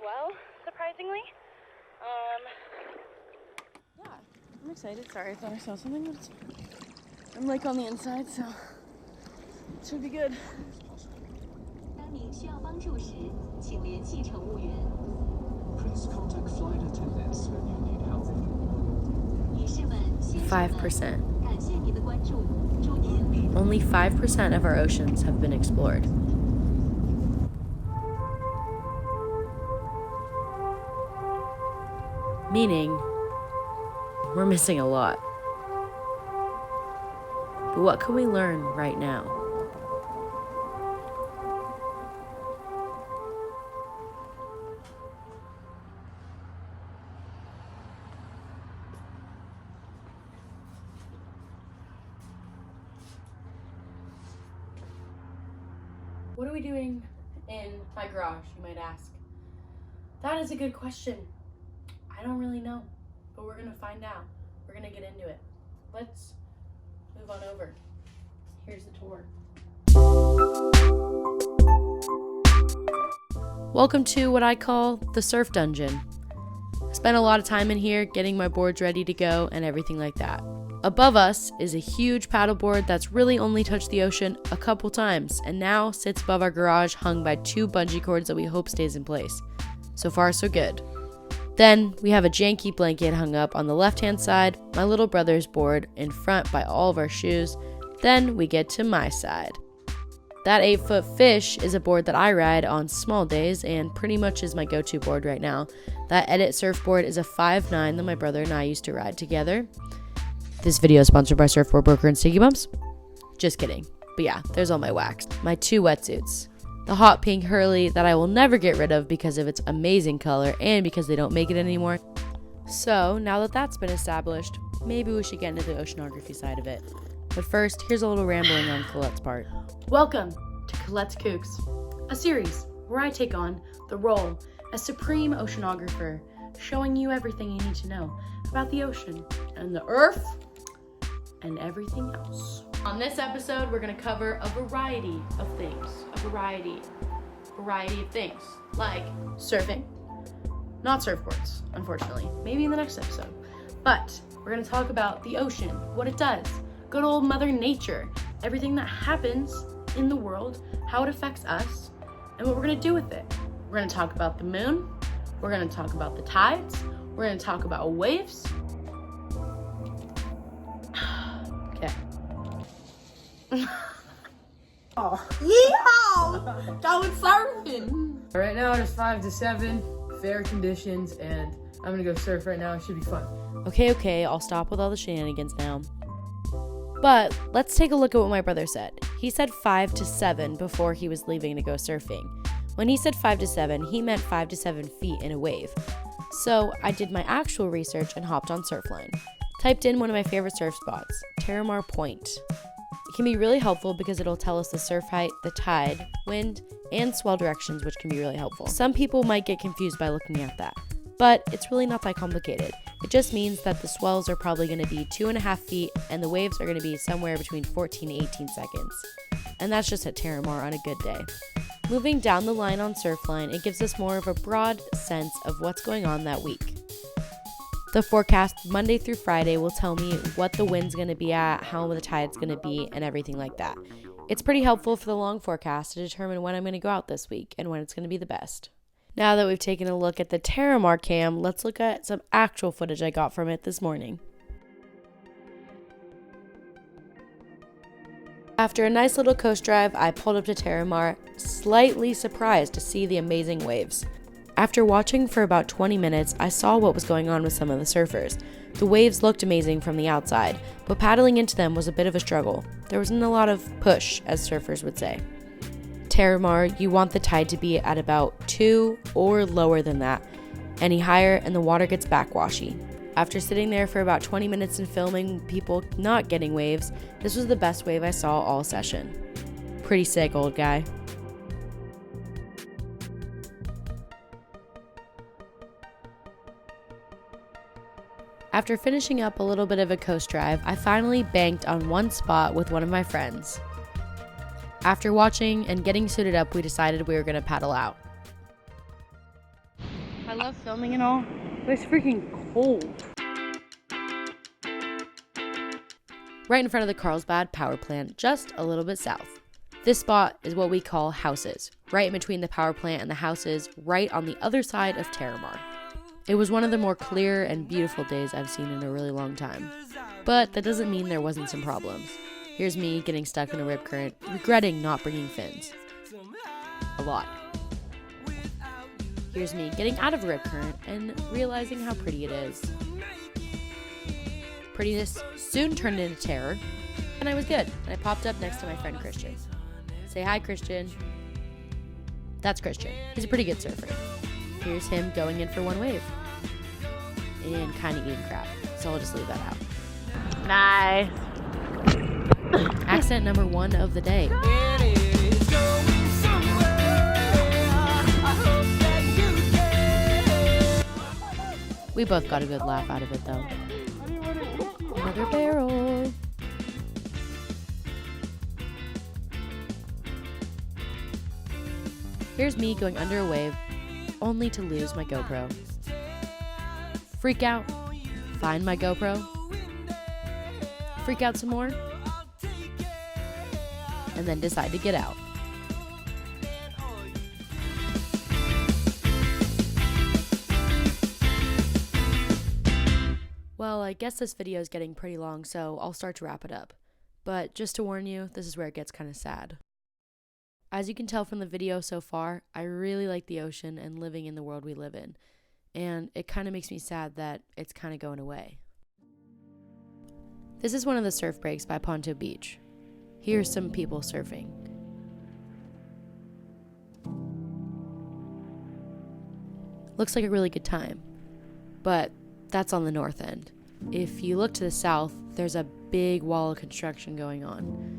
well, surprisingly. Yeah, I'm excited. Sorry, I thought I saw something, but I'm like on the inside, so it should be good. 当您需要帮助时，请联系乘务员。 Please contact flight attendants when you need help. 女士们、先生们， 5%. 感谢您的关注，祝您旅途 Only 5% of our oceans have been explored. Meaning, we're missing a lot. But what can we learn right now? What are we doing in my garage, you might ask? That is a good question. I don't really know, but we're gonna find out. We're gonna get into it. Let's move on over. Here's the tour. Welcome to what I call the surf dungeon. I spent a lot of time in here getting my boards ready to go and everything like that. Above us is a huge paddleboard that's really only touched the ocean a couple times and now sits above our garage hung by 2 bungee cords that we hope stays in place. So far, so good. Then we have a janky blanket hung up on the left-hand side, my little brother's board in front by all of our shoes. Then we get to my side. That 8-foot fish is a board that I ride on small days and pretty much is my go-to board right now. That Edit surfboard is a 5'9" that my brother and I used to ride together. This video is sponsored by Surfboard Broker and Sticky Bumps. Just kidding. But yeah, there's all my wax. My 2 wetsuits. The hot pink Hurley that I will never get rid of because of its amazing color and because they don't make it anymore. So, now that that's been established, maybe we should get into the oceanography side of it. But first, here's a little rambling on Colette's part. Welcome to Colette's Kooks, a series where I take on the role as supreme oceanographer, showing you everything you need to know about the ocean and the earth and everything else. On this episode, we're going to cover a variety of things. A variety of things. Like surfing. Not surfboards, unfortunately. Maybe in the next episode. But we're going to talk about the ocean, what it does, good old Mother Nature, everything that happens in the world, how it affects us, and what we're going to do with it. We're going to talk about the moon. We're going to talk about the tides. We're going to talk about waves. Okay. Oh, yeehaw! Going surfing! Right now it's 5 to 7, fair conditions, and I'm gonna go surf right now. It should be fun. Okay, I'll stop with all the shenanigans now. But let's take a look at what my brother said. He said 5 to 7 before he was leaving to go surfing. When he said 5 to 7, he meant 5 to 7 feet in a wave. So I did my actual research and hopped on Surfline. Typed in one of my favorite surf spots, Terramar Point. It can be really helpful because it'll tell us the surf height, the tide, wind, and swell directions, which can be really helpful. Some people might get confused by looking at that, but it's really not that complicated. It just means that the swells are probably going to be 2.5 feet and the waves are going to be somewhere between 14 to 18 seconds. And that's just at Terramar on a good day. Moving down the line on Surfline, it gives us more of a broad sense of what's going on that week. The forecast Monday through Friday will tell me what the wind's going to be at, how the tide's going to be, and everything like that. It's pretty helpful for the long forecast to determine when I'm going to go out this week and when it's going to be the best. Now that we've taken a look at the Terramar cam, let's look at some actual footage I got from it this morning. After a nice little coast drive, I pulled up to Terramar, slightly surprised to see the amazing waves. After watching for about 20 minutes, I saw what was going on with some of the surfers. The waves looked amazing from the outside, but paddling into them was a bit of a struggle. There wasn't a lot of push, as surfers would say. Terramar, you want the tide to be at about 2 or lower than that. Any higher and the water gets backwashy. After sitting there for about 20 minutes and filming people not getting waves, this was the best wave I saw all session. Pretty sick, old guy. After finishing up a little bit of a coast drive, I finally banked on one spot with one of my friends. After watching and getting suited up, we decided we were going to paddle out. love filming and all, but it's freaking cold. Right in front of the Carlsbad power plant, just a little bit south. This spot is what we call houses, right in between the power plant and the houses, right on the other side of Terramar. It was one of the more clear and beautiful days I've seen in a really long time. But that doesn't mean there wasn't some problems. Here's me getting stuck in a rip current, regretting not bringing fins. A lot. Here's me getting out of a rip current and realizing how pretty it is. Prettiness soon turned into terror, and I was good, and I popped up next to my friend Christian. Say hi, Christian. That's Christian. He's a pretty good surfer. Here's him going in for one wave. And kind of eating crap, so I'll just leave that out. Nice. Accident number 1 of the day. We both got a good laugh out of it though. Another barrel. Here's me going under a wave, only to lose my GoPro. Freak out, find my GoPro, freak out some more, and then decide to get out. Well, I guess this video is getting pretty long, so I'll start to wrap it up. But just to warn you, this is where it gets kind of sad. As you can tell from the video so far, I really like the ocean and living in the world we live in. And it kind of makes me sad that it's kind of going away. This is one of the surf breaks by Ponto Beach. Here's some people surfing. Looks like a really good time. But that's on the north end. If you look to the south, there's a big wall of construction going on.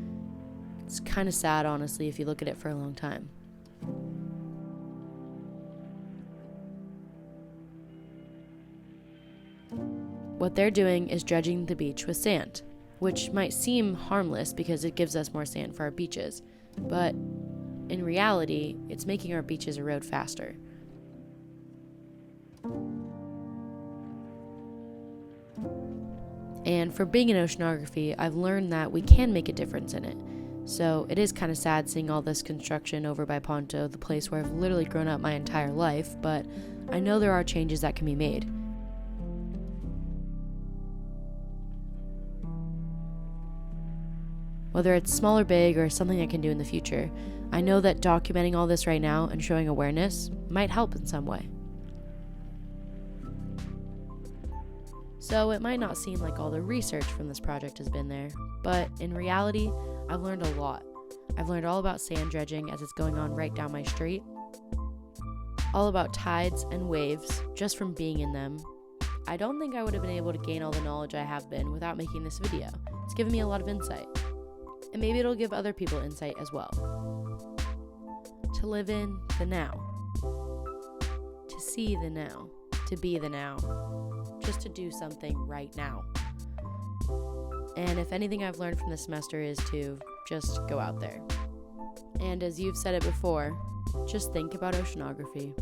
It's kind of sad, honestly, if you look at it for a long time. What they're doing is dredging the beach with sand, which might seem harmless because it gives us more sand for our beaches, but in reality, it's making our beaches erode faster. And for being in oceanography, I've learned that we can make a difference in it. So it is kind of sad seeing all this construction over by Ponto, the place where I've literally grown up my entire life, but I know there are changes that can be made. Whether it's small or big or something I can do in the future, I know that documenting all this right now and showing awareness might help in some way. So it might not seem like all the research from this project has been there, but in reality, I've learned a lot. I've learned all about sand dredging as it's going on right down my street, all about tides and waves just from being in them. I don't think I would have been able to gain all the knowledge I have been without making this video. It's given me a lot of insight, and maybe it'll give other people insight as well. To live in the now, to see the now, to be the now, just to do something right now. And if anything I've learned from this semester is to just go out there. And as you've said it before, just think about oceanography.